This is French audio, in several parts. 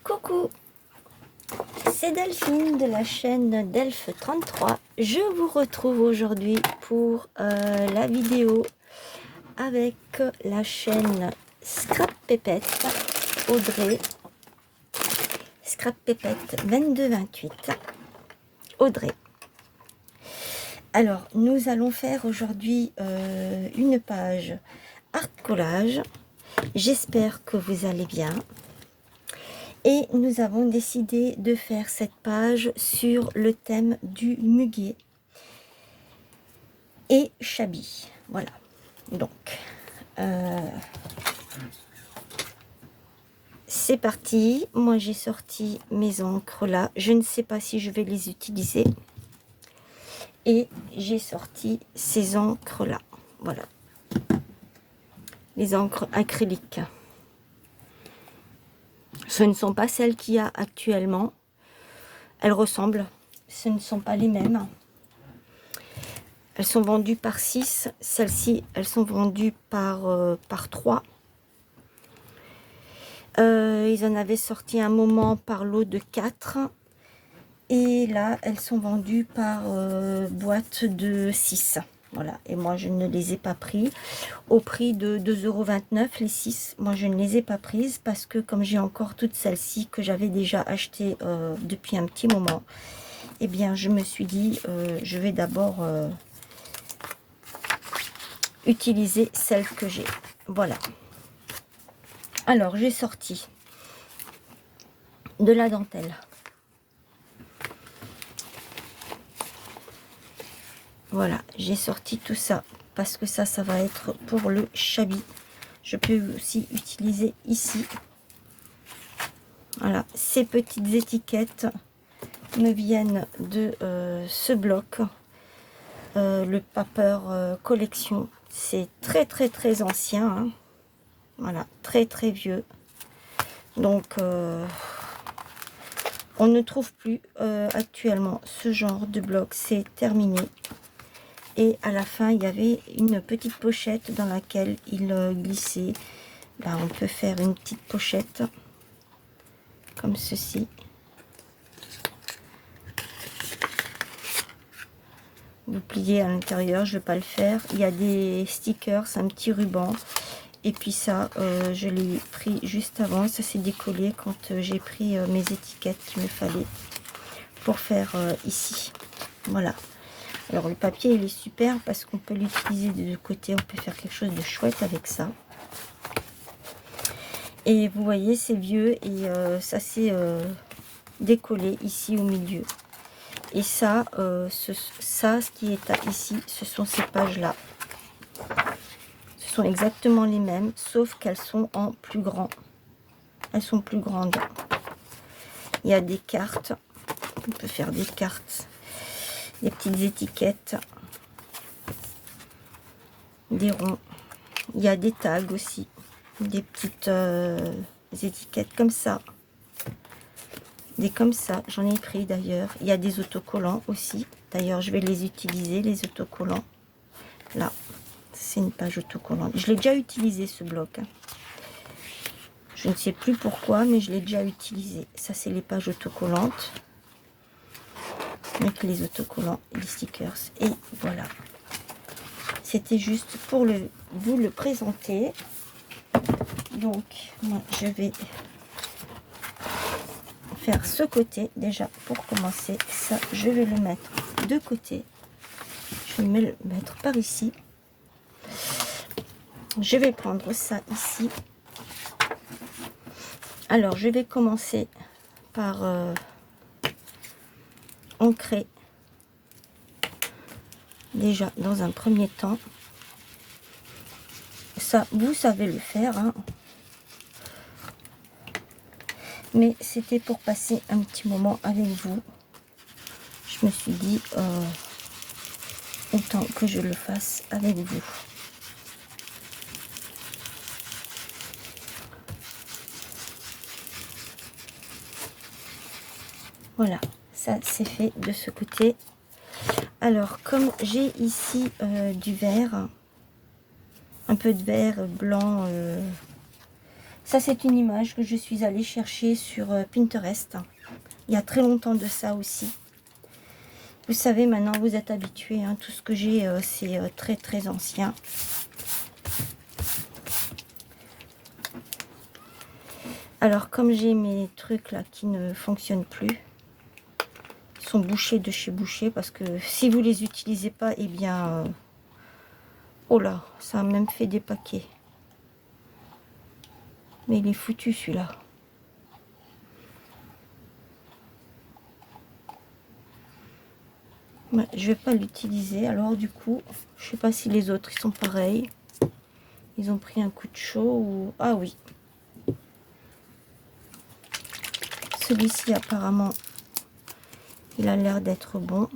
Coucou, c'est Delphine de la chaîne Delph33. Je vous retrouve aujourd'hui pour la vidéo avec la chaîne Scrap Pépette Audrey. Scrap Pépette 2228 Audrey. Alors, nous allons faire aujourd'hui une page art collage. J'espère que vous allez bien. Et nous avons décidé de faire cette page sur le thème du muguet et Chabi. Voilà. Donc, c'est parti. Moi, j'ai sorti mes encres là. Je ne sais pas si je vais les utiliser. Et j'ai sorti ces encres là. Voilà. Les encres acryliques. Ce ne sont pas celles qu'il y a actuellement. Elles ressemblent. Ce ne sont pas les mêmes. Elles sont vendues par 6. Celles-ci, elles sont vendues par 3. Ils en avaient sorti un moment par lot de 4. Et là, elles sont vendues par boîte de 6. Voilà. Et moi, je ne les ai pas pris. Au prix de 2,29 €, les 6. Moi, je ne les ai pas prises parce que comme j'ai encore toutes celles-ci que j'avais déjà achetées depuis un petit moment, eh bien, je me suis dit, je vais d'abord utiliser celles que j'ai. Voilà. Alors, j'ai sorti de la dentelle. Voilà, j'ai sorti tout ça parce que ça va être pour le Chabi. Je peux aussi utiliser ici. Voilà, ces petites étiquettes me viennent de ce bloc, le Paper Collection. C'est très ancien, hein. Voilà, très vieux. Donc, on ne trouve plus actuellement ce genre de bloc. C'est terminé. Et à la fin, il y avait une petite pochette dans laquelle il glissait. Là, on peut faire une petite pochette comme ceci. Vous pliez à l'intérieur, je ne vais pas le faire. Il y a des stickers, un petit ruban. Et puis ça, je l'ai pris juste avant. Ça s'est décollé quand j'ai pris mes étiquettes qu'il me fallait pour faire ici. Voilà. Alors le papier il est super parce qu'on peut l'utiliser de deux côtés, on peut faire quelque chose de chouette avec ça. Et vous voyez c'est vieux et ça s'est décollé ici au milieu. Et ça, ce qui est ici, ce sont ces pages là. Ce sont exactement les mêmes, sauf qu'elles sont en plus grand. Elles sont plus grandes. Il y a des cartes, on peut faire des cartes. Des petites étiquettes, des ronds. Il y a des tags aussi, des petites étiquettes comme ça, des comme ça. J'en ai pris d'ailleurs. Il y a des autocollants aussi. D'ailleurs, je vais les utiliser, les autocollants. Là, c'est une page autocollante. Je l'ai déjà utilisé ce bloc. Hein. Je ne sais plus pourquoi, mais je l'ai déjà utilisé. Ça, c'est les pages autocollantes. Avec les autocollants et les stickers. Et voilà. C'était juste pour vous le présenter. Donc, moi, je vais faire ce côté déjà pour commencer. Ça, je vais le mettre de côté. Je vais me le mettre par ici. Je vais prendre ça ici. Alors, je vais commencer par ancrer déjà dans un premier temps. Ça, vous savez le faire, hein. Mais c'était pour passer un petit moment avec vous. Je me suis dit, autant que je le fasse avec vous. Voilà, ça c'est fait de ce côté. Alors, comme j'ai ici du vert, un peu de vert blanc, Ça, c'est une image que je suis allée chercher sur Pinterest. Il y a très longtemps de ça aussi. Vous savez, maintenant, vous êtes habitués. Hein, tout ce que j'ai, c'est très, très ancien. Alors, comme j'ai mes trucs là qui ne fonctionnent plus, ils sont bouchés de chez Boucher, parce que si vous les utilisez pas, eh bien... oh là, ça a même fait des paquets. Mais il est foutu, celui-là. Ouais, je vais pas l'utiliser. Alors, du coup, je sais pas si les autres, ils sont pareils. Ils ont pris un coup de chaud ou... ah oui. Celui-ci, apparemment, il a l'air d'être bon.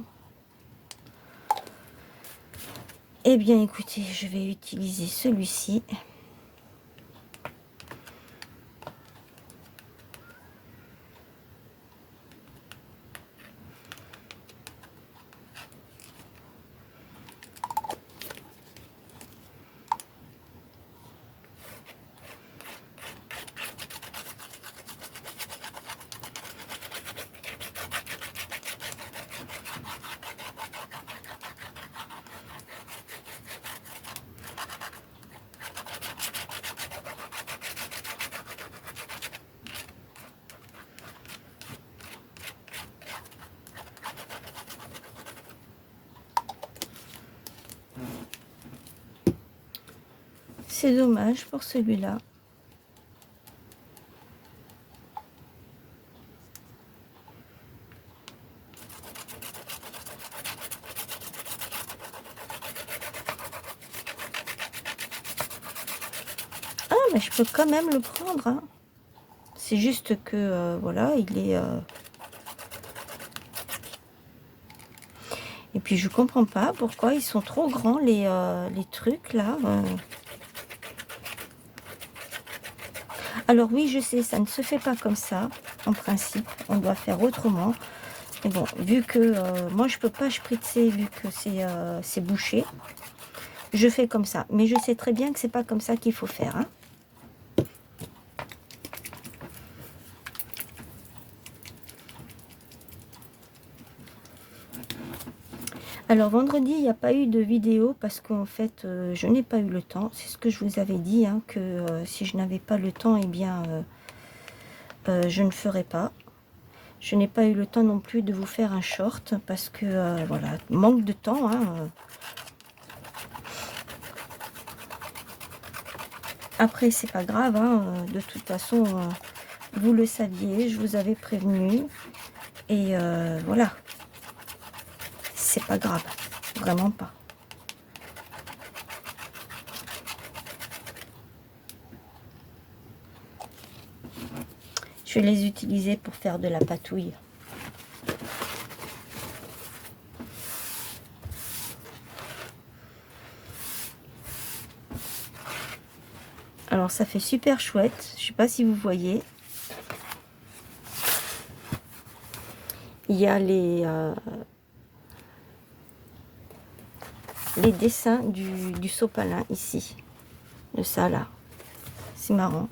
Eh bien, écoutez, je vais utiliser celui-ci. C'est dommage pour celui-là. Ah, mais je peux quand même le prendre. Hein. C'est juste que, voilà, il est... Et puis, je comprends pas pourquoi ils sont trop grands, les trucs, là. Alors oui, je sais, ça ne se fait pas comme ça, en principe. On doit faire autrement. Mais bon, vu que moi, je peux pas spritzer, vu que c'est bouché, je fais comme ça. Mais je sais très bien que c'est pas comme ça qu'il faut faire. Hein. Alors, vendredi, il n'y a pas eu de vidéo parce qu'en fait, je n'ai pas eu le temps. C'est ce que je vous avais dit, hein, que si je n'avais pas le temps, eh bien, je ne ferais pas. Je n'ai pas eu le temps non plus de vous faire un short parce que, voilà, manque de temps. Hein. Après, c'est pas grave. Hein, de toute façon, vous le saviez, je vous avais prévenu. Et voilà. C'est pas grave. Vraiment pas. Je vais les utiliser pour faire de la patouille. Alors ça fait super chouette. Je sais pas si vous voyez. Il y a les dessins du sopalin ici. De ça là. C'est marrant.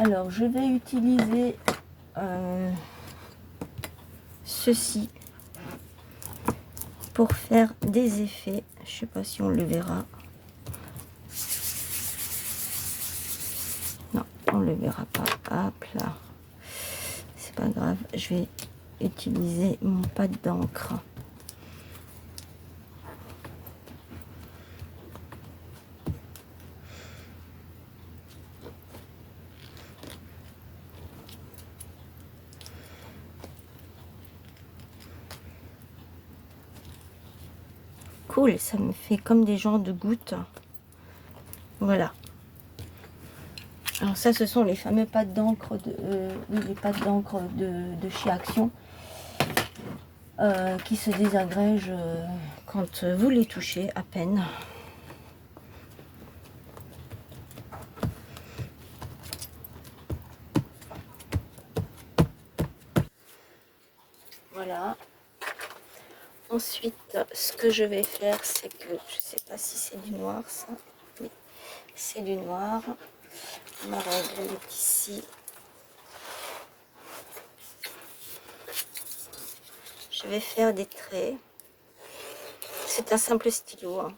Alors, je vais utiliser ceci pour faire des effets. Je sais pas si on le verra. Non, on le verra pas. Hop là. C'est pas grave. Je vais utiliser mon pad d'encre. cool, ça me fait comme des genres de gouttes. Voilà. Alors ça, ce sont les fameux pâtes d'encre les pâtes d'encre de chez Action qui se désagrègent quand vous les touchez à peine. Voilà. Ensuite, ce que je vais faire, c'est que, je ne sais pas si c'est du noir ça, oui, c'est du noir. Ma règle est ici. Je vais faire des traits. C'est un simple stylo, hein.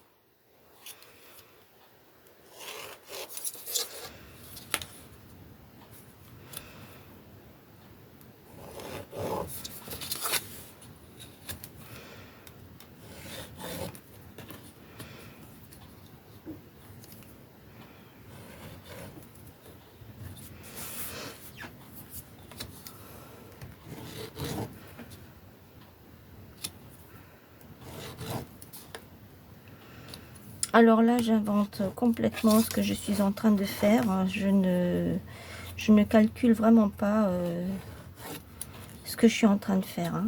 Alors là, j'invente complètement ce que je suis en train de faire. Je ne calcule vraiment pas ce que je suis en train de faire, hein.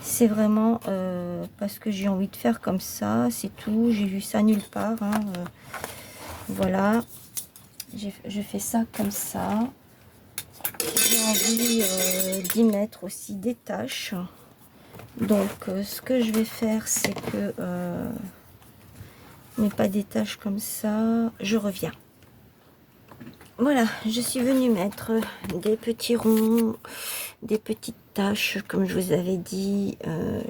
C'est vraiment parce que j'ai envie de faire comme ça, c'est tout. J'ai vu ça nulle part, hein. Voilà, je fais ça comme ça. J'ai envie d'y mettre aussi des taches. Donc ce que je vais faire, c'est que mais pas des taches comme ça, je reviens. Voilà, je suis venue mettre des petits ronds, des petites taches, comme je vous avais dit.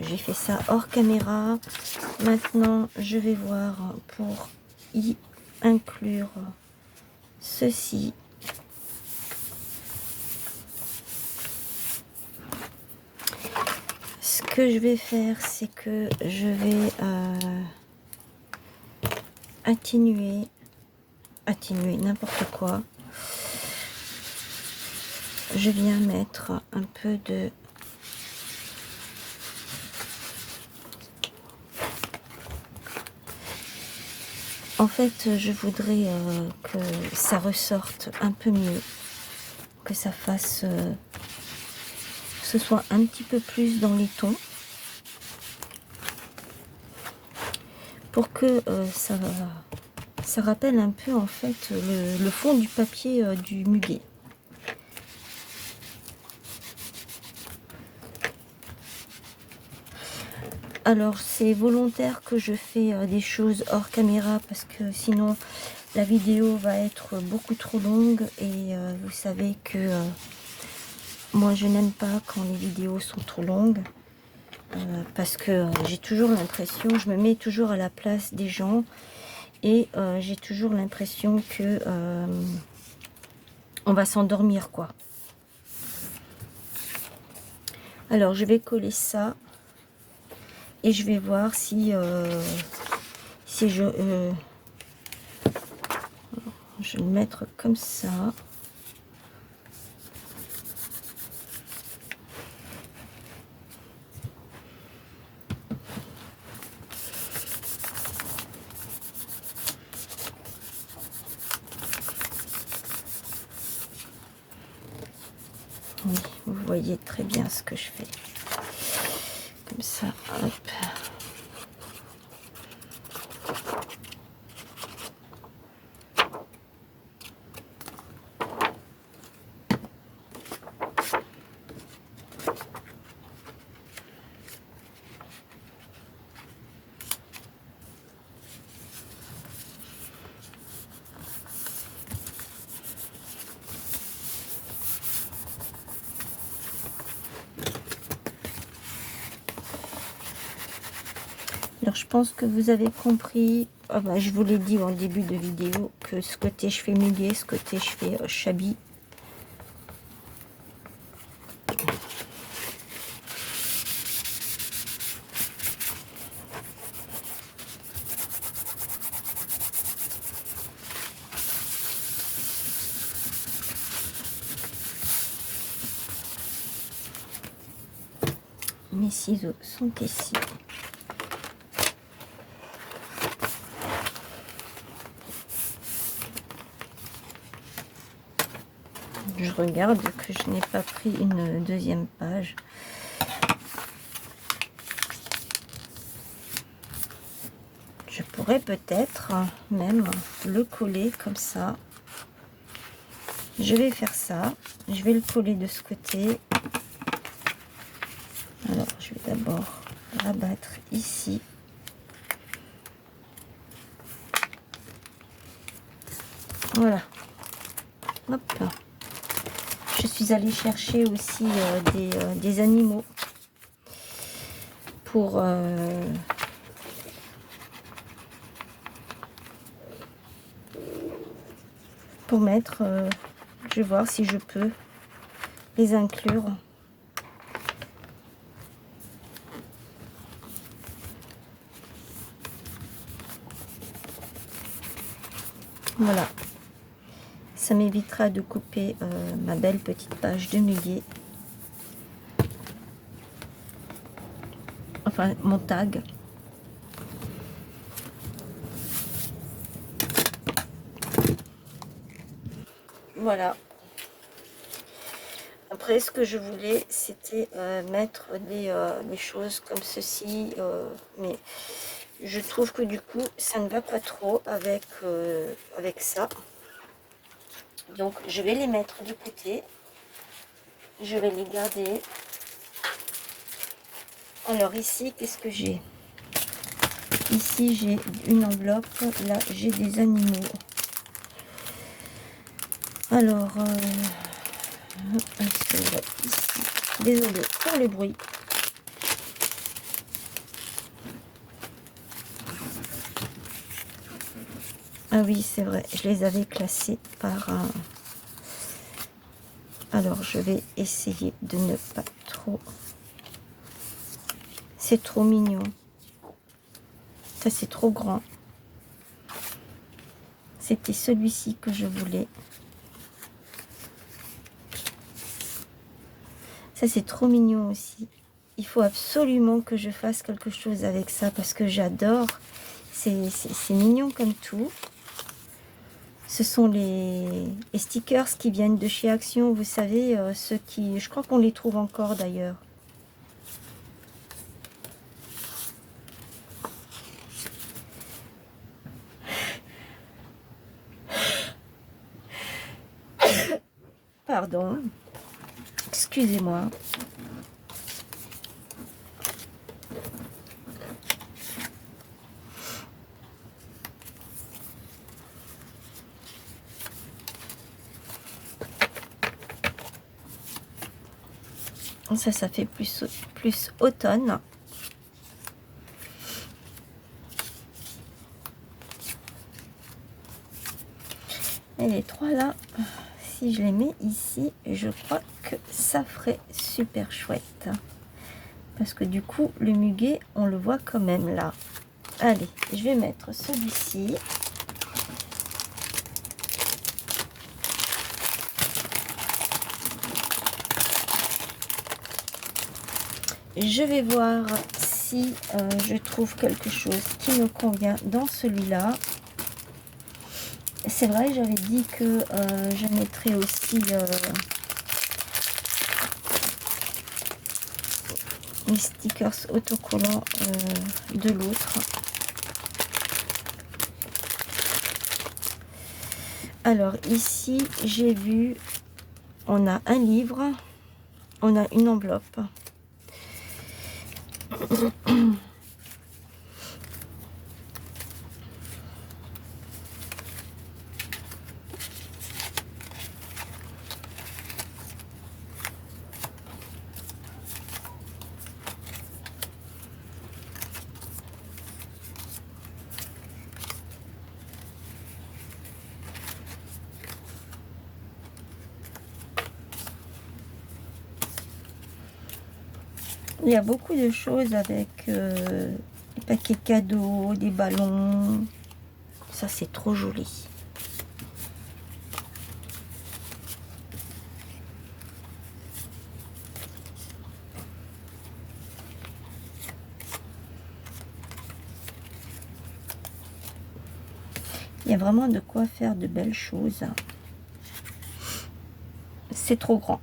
J'ai fait ça hors caméra. Maintenant, je vais voir pour y inclure ceci. Ce que je vais faire, c'est que je vais atténuer n'importe quoi. Je viens mettre un peu de en fait, je voudrais que ça ressorte un peu mieux, que ça fasse que ce soit un petit peu plus dans les tons, pour que ça rappelle un peu en fait le fond du papier du muguet. Alors c'est volontaire que je fais des choses hors caméra parce que sinon la vidéo va être beaucoup trop longue et vous savez que moi je n'aime pas quand les vidéos sont trop longues parce que j'ai toujours l'impression, je me mets toujours à la place des gens et j'ai toujours l'impression que on va s'endormir quoi. Alors je vais coller ça. Et je vais voir si je vais le mettre comme ça. Oui, vous voyez très bien ce que je fais. Comme ça, hop. Alors je pense que vous avez compris, je vous l'ai dit en début de vidéo, que ce côté je fais muguet, ce côté je fais shabby. Mes ciseaux sont ici. Je regarde que je n'ai pas pris une deuxième page. Je pourrais peut-être même le coller comme ça. Je vais faire ça. Je vais le coller de ce côté. Alors, je vais d'abord rabattre ici. Voilà. Hop. Je suis allée chercher aussi des animaux pour mettre. Je vais voir si je peux les inclure. Voilà. Ça m'évitera de couper ma belle petite page de muguet. Enfin, mon tag. Voilà. Après, ce que je voulais, c'était mettre des choses comme ceci. Mais je trouve que du coup, ça ne va pas trop avec, avec ça. Donc, je vais les mettre de côté. Je vais les garder. Alors ici, qu'est-ce que j'ai? Ici, j'ai une enveloppe. Là, j'ai des animaux. Alors, ici. Désolée pour le bruit. Ah oui, c'est vrai, je les avais classés par un... Alors, je vais essayer de ne pas trop... C'est trop mignon. Ça, c'est trop grand. C'était celui-ci que je voulais. Ça, c'est trop mignon aussi. Il faut absolument que je fasse quelque chose avec ça parce que j'adore. C'est mignon comme tout. Ce sont les stickers qui viennent de chez Action, vous savez, ceux qui... Je crois qu'on les trouve encore d'ailleurs. Pardon. Excusez-moi. Ça fait plus automne. Et les trois là, si je les mets ici, je crois que ça ferait super chouette. Parce que du coup, le muguet, on le voit quand même là. Allez, je vais mettre celui-ci. Je vais voir si je trouve quelque chose qui me convient dans celui-là. C'est vrai, j'avais dit que je mettrais aussi les stickers autocollants de l'autre. Alors ici, j'ai vu, on a un livre, on a une enveloppe. Il y a beaucoup de choses avec des paquets cadeaux, des ballons. Ça, c'est trop joli. Il y a vraiment de quoi faire de belles choses. c'est trop grand.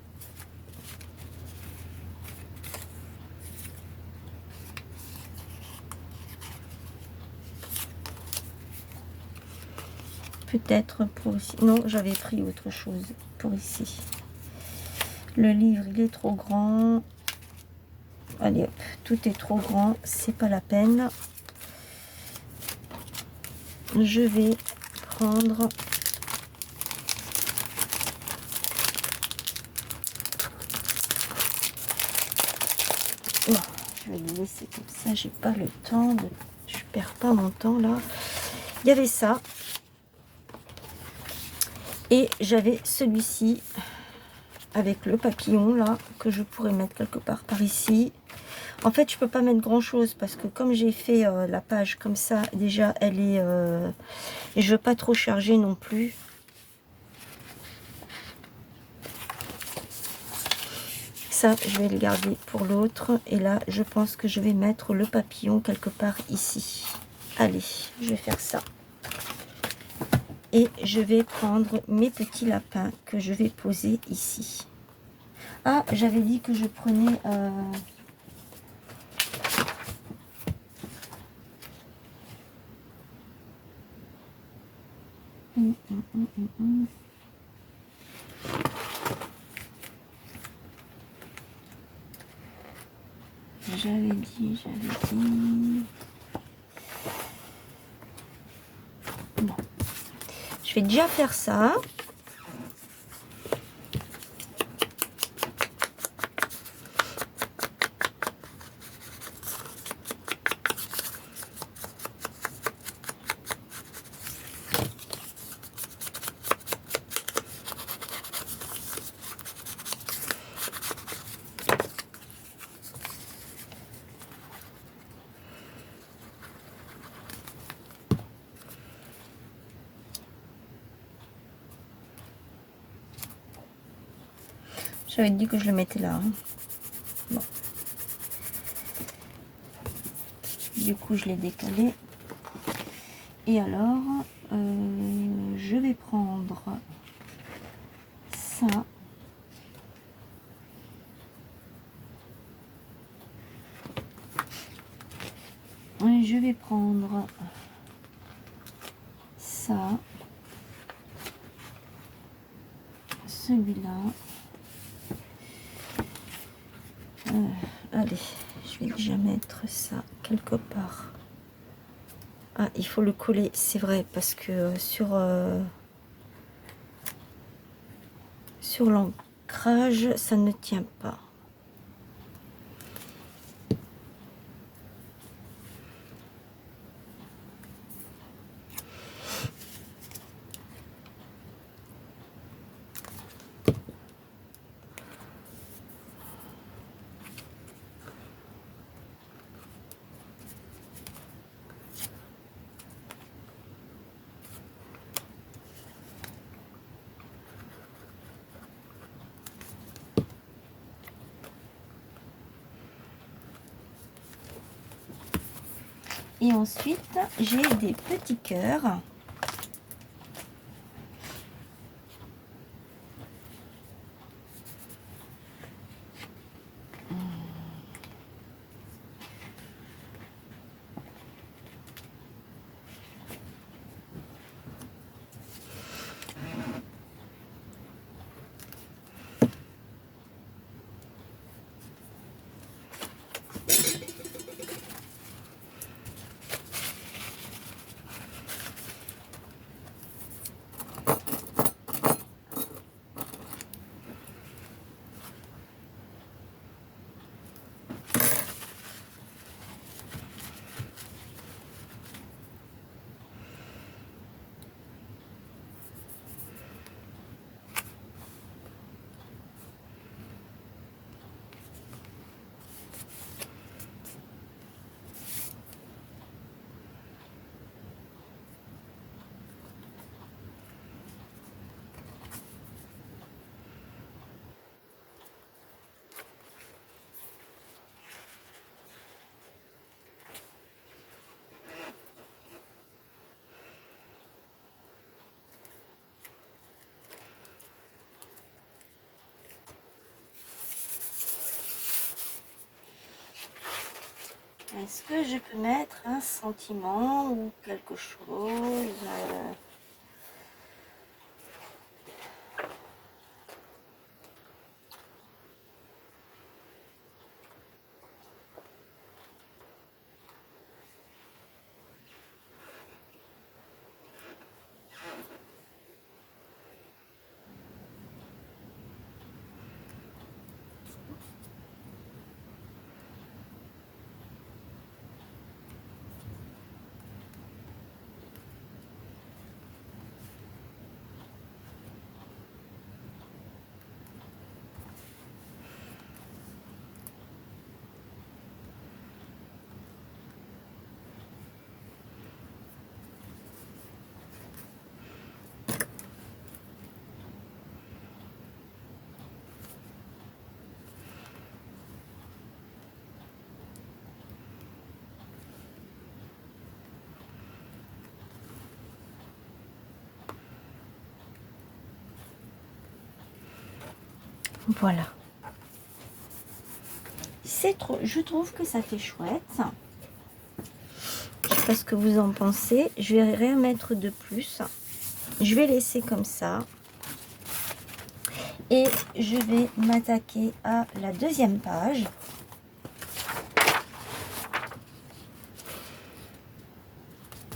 Peut-être pour ici. Non, j'avais pris autre chose pour ici. Le livre, il est trop grand. Allez hop, tout est trop grand, c'est pas la peine. Je vais prendre bon, je vais le laisser comme ça, j'ai pas le temps de... Je perds pas mon temps là. Il y avait ça. Et j'avais celui-ci avec le papillon là que je pourrais mettre quelque part par ici. En fait, je peux pas mettre grand chose parce que comme j'ai fait la page comme ça, déjà elle est et je veux pas trop charger non plus. Ça, je vais le garder pour l'autre. Et là, je pense que je vais mettre le papillon quelque part ici. Allez, je vais faire ça. Et je vais prendre mes petits lapins que je vais poser ici. Ah, j'avais dit que je prenais... J'avais dit... Bon. Je vais déjà faire ça. J'avais dit que je le mettais là. Hein. Bon. Du coup, je l'ai décalé. Et alors, je vais prendre ça. Et je vais prendre ça. Celui-là. Allez, je vais déjà mettre ça quelque part. Ah, il faut le coller, c'est vrai, parce que sur l'ancrage, ça ne tient pas. Et ensuite, j'ai des petits cœurs. Est-ce que je peux mettre un sentiment ou quelque chose Voilà. C'est trop. Je trouve que ça fait chouette. Je sais pas ce que vous en pensez. Je vais rien mettre de plus. Je vais laisser comme ça. Et je vais m'attaquer à la deuxième page.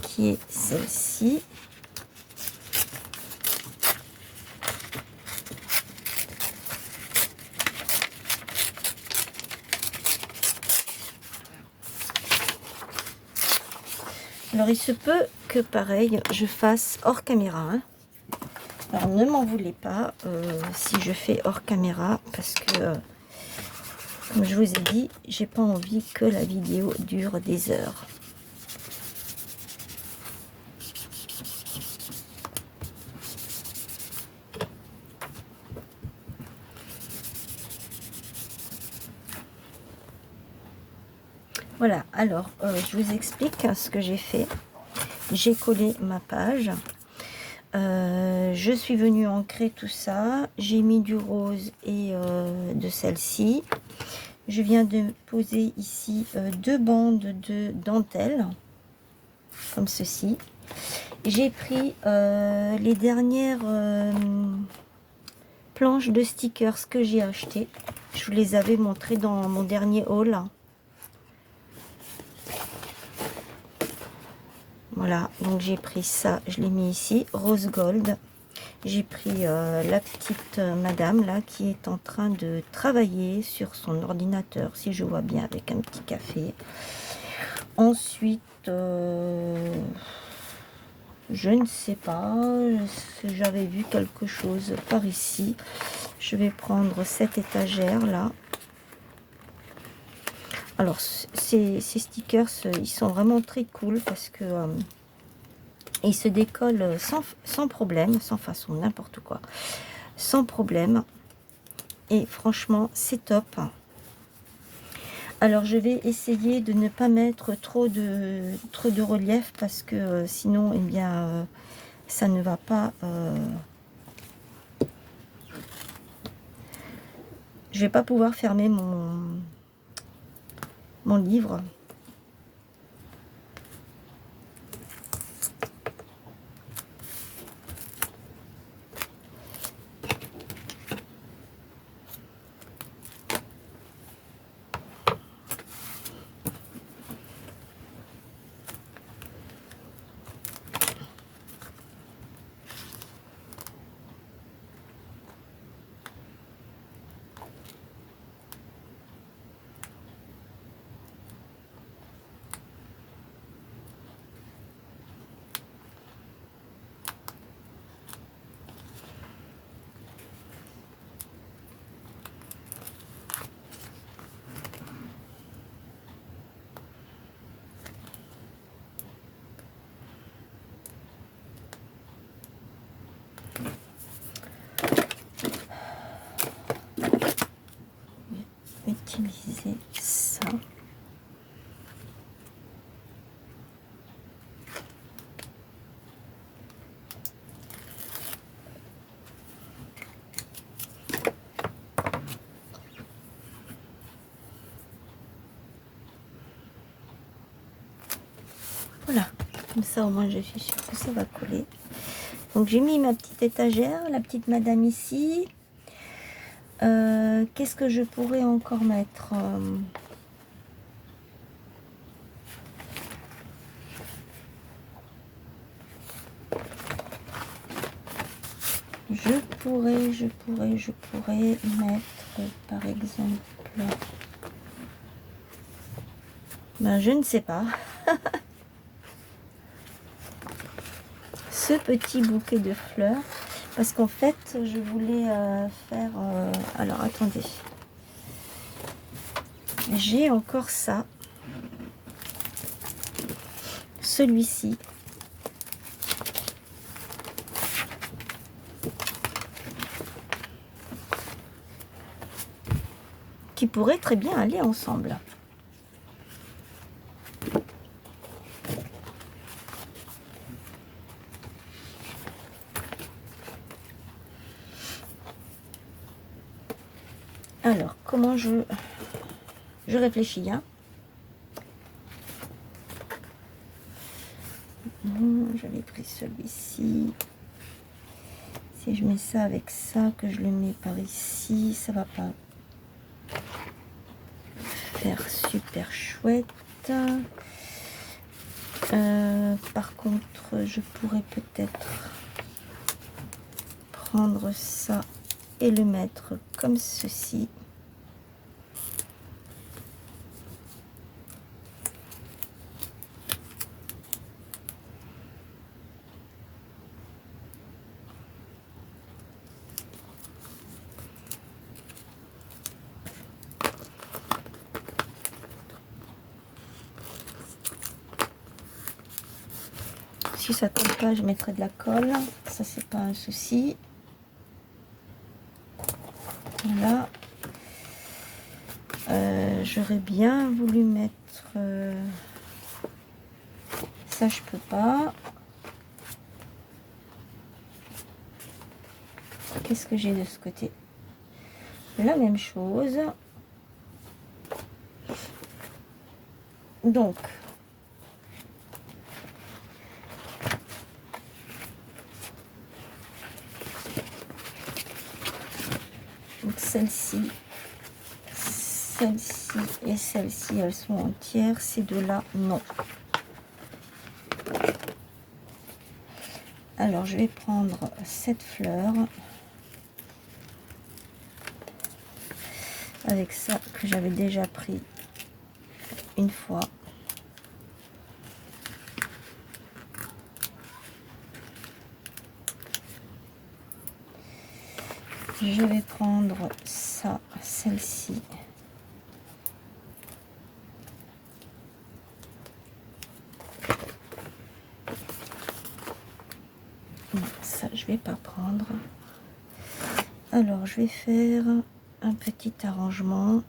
Qui est celle-ci. Alors, il se peut que, pareil, je fasse hors caméra. Hein. Alors, ne m'en voulez pas si je fais hors caméra, parce que, comme je vous ai dit, j'ai pas envie que la vidéo dure des heures. Voilà, alors, je vous explique ce que j'ai fait. J'ai collé ma page. Je suis venue ancrer tout ça. J'ai mis du rose et de celle-ci. Je viens de poser ici deux bandes de dentelle, comme ceci. J'ai pris les dernières planches de stickers que j'ai achetées. Je vous les avais montrées dans mon dernier haul. Voilà, donc j'ai pris ça, je l'ai mis ici, rose gold. J'ai pris la petite madame là qui est en train de travailler sur son ordinateur, si je vois bien, avec un petit café. Ensuite, je ne sais pas, j'avais vu quelque chose par ici. Je vais prendre cette étagère là. Alors, ces stickers, ils sont vraiment très cool parce que ils se décollent sans problème, sans façon, n'importe quoi, sans problème. Et franchement, c'est top. Alors, je vais essayer de ne pas mettre trop de relief parce que sinon, eh bien, ça ne va pas. Je vais pas pouvoir fermer mon livre. Utiliser ça. Voilà, comme ça au moins je suis sûre que ça va coller. Donc j'ai mis ma petite étagère, la petite madame ici. Qu'est-ce que je pourrais encore mettre? Je pourrais mettre par exemple, ben, je ne sais pas, ce petit bouquet de fleurs, parce qu'en fait je voulais faire, alors attendez, j'ai encore ça, celui-ci, qui pourrait très bien aller ensemble. Alors, comment je réfléchis, hein. J'avais pris celui-ci. Si je mets ça avec ça, que je le mets par ici, ça va pas faire super chouette. Par contre, je pourrais peut-être prendre ça et le mettre comme ceci. Si ça tombe pas, je mettrai de la colle. Ça, c'est pas un souci. Voilà. J'aurais bien voulu mettre... ça, je peux pas. Qu'est-ce que j'ai de ce côté? La même chose. Donc... celle-ci et celle-ci, elles sont entières. Ces deux-là, non. Alors, je vais prendre cette fleur avec ça que j'avais déjà pris une fois. Je vais prendre ça, celle-ci. Ça, je vais pas prendre. Alors, je vais faire un petit arrangement.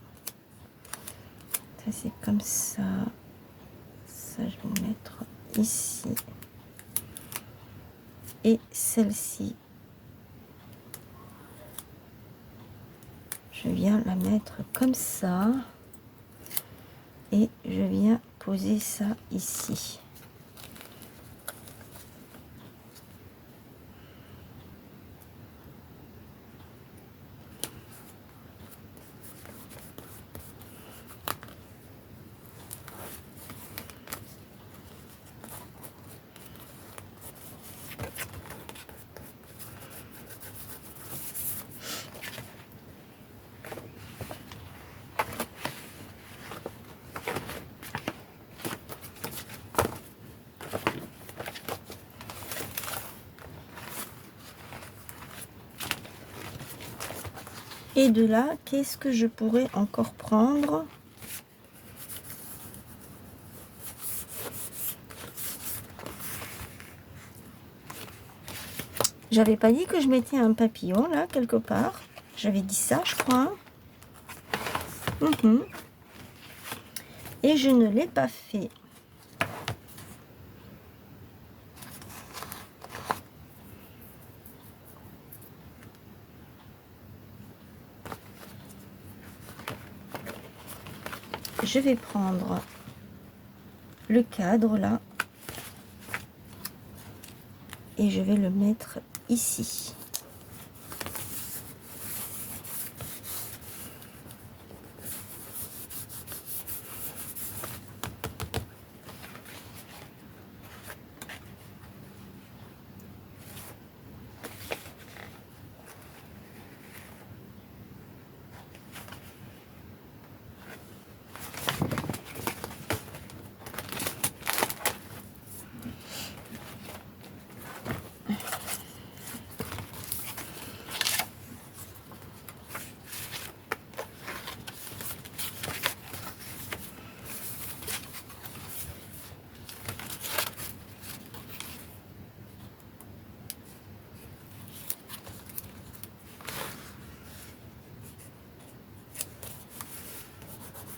Ça, c'est comme ça. Ça, je vais mettre ici. Et celle-ci, je viens la mettre comme ça. Et je viens poser ça ici. Et de là, qu'est-ce que je pourrais encore prendre? J'avais pas dit que je mettais un papillon là, quelque part. J'avais dit ça, je crois. Et je ne l'ai pas fait. Je vais prendre le cadre là et je vais le mettre ici.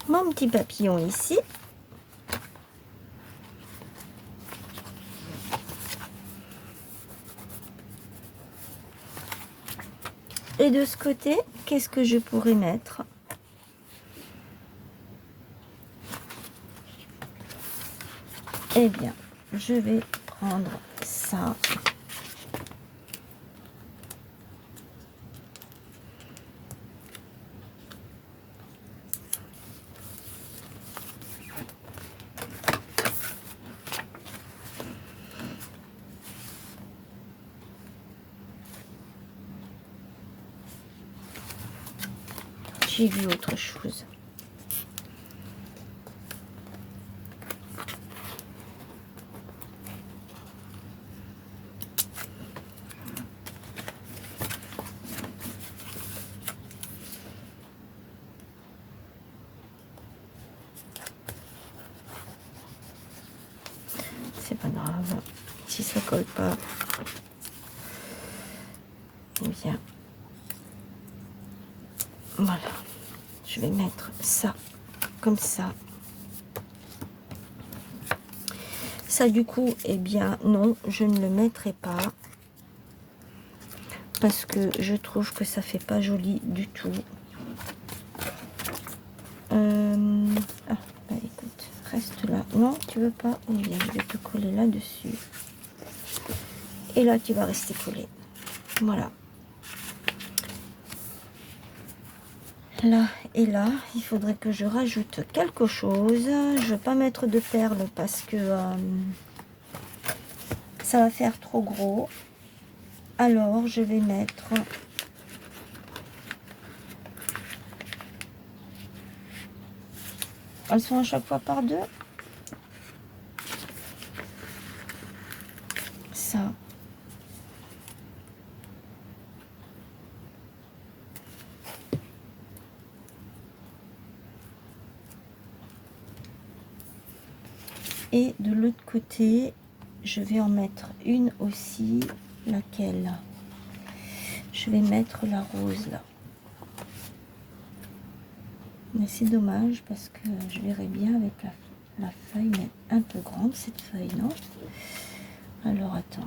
Mon petit papillon ici. Et de ce côté, qu'est-ce que je pourrais mettre? Eh bien, je vais prendre ça. J'ai vu autre chose. C'est pas grave. Si ça colle pas, eh bien, voilà. Je vais mettre ça comme ça. Ça du coup, eh bien non, je ne le mettrai pas parce que je trouve que ça fait pas joli du tout. Ah, bah écoute, reste là. Non, tu veux pas? Eh bien, je vais te coller là-dessus. Et là, tu vas rester collé. Voilà. Là et là, il faudrait que je rajoute quelque chose. Je ne vais pas mettre de perles parce que ça va faire trop gros. Alors, je vais mettre... Elles sont à chaque fois par deux. Ça. Et de l'autre côté, je vais en mettre une aussi. Laquelle? Je vais mettre la rose là. Mais c'est dommage parce que je verrais bien avec la feuille, mais un peu grande cette feuille, non? Alors attends.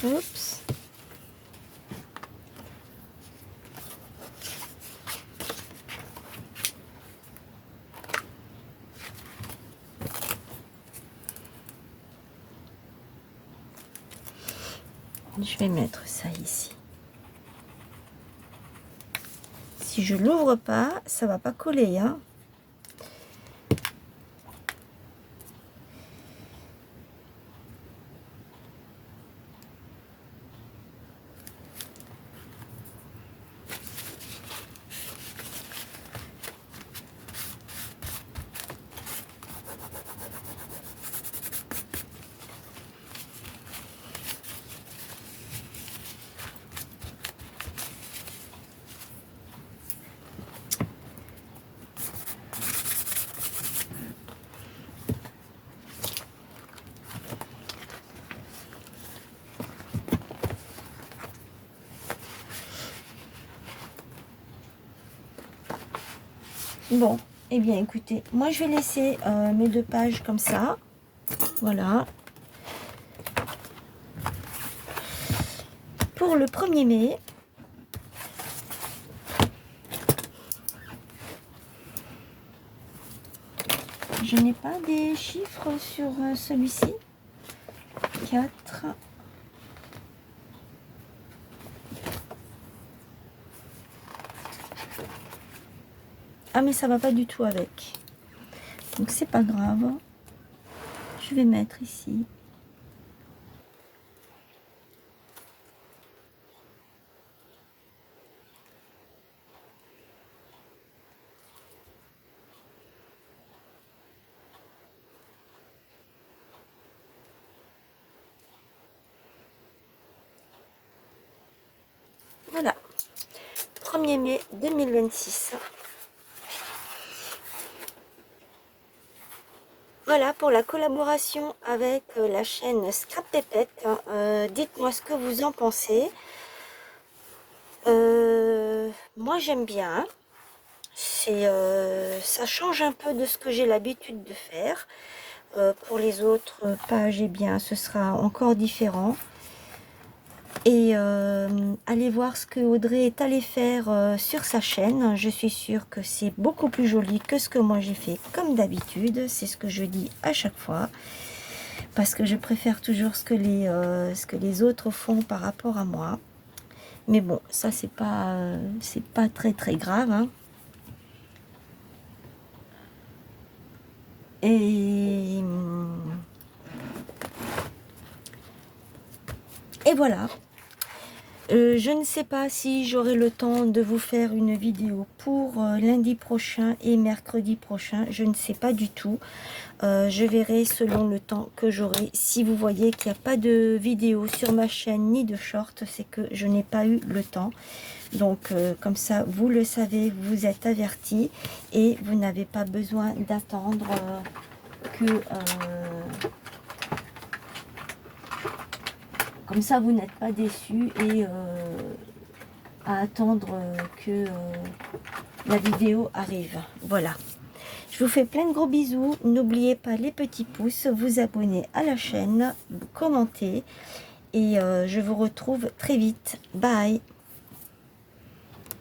Oups. Je vais mettre ça ici. Si je l'ouvre pas, ça va pas coller, hein. Bon, eh bien écoutez, moi je vais laisser mes 2 pages comme ça. Voilà. Pour le 1er mai, je n'ai pas des chiffres sur celui-ci. 4. Ah mais ça va pas du tout avec. Donc c'est pas grave. Je vais mettre ici. Voilà. 1er mai 2026. Voilà pour la collaboration avec la chaîne Scrap Pépette. Dites-moi ce que vous en pensez. Moi j'aime bien. Ça change un peu de ce que j'ai l'habitude de faire. Pour les autres pages, eh bien, ce sera encore différent. Et allez voir ce que Audrey est allée faire sur sa chaîne. Je suis sûre que c'est beaucoup plus joli que ce que moi j'ai fait comme d'habitude. C'est ce que je dis à chaque fois. Parce que je préfère toujours ce que les autres font par rapport à moi. Mais bon, ça c'est pas très très grave. Hein. Et voilà. Je ne sais pas si j'aurai le temps de vous faire une vidéo pour lundi prochain et mercredi prochain. Je ne sais pas du tout. Je verrai selon le temps que j'aurai. Si vous voyez qu'il n'y a pas de vidéo sur ma chaîne ni de short, c'est que je n'ai pas eu le temps. Donc comme ça, vous le savez, vous êtes avertis et vous n'avez pas besoin d'attendre que... Comme ça, vous n'êtes pas déçus et à attendre que la vidéo arrive. Voilà. Je vous fais plein de gros bisous. N'oubliez pas les petits pouces, vous abonner à la chaîne, vous commentez. Et je vous retrouve très vite. Bye!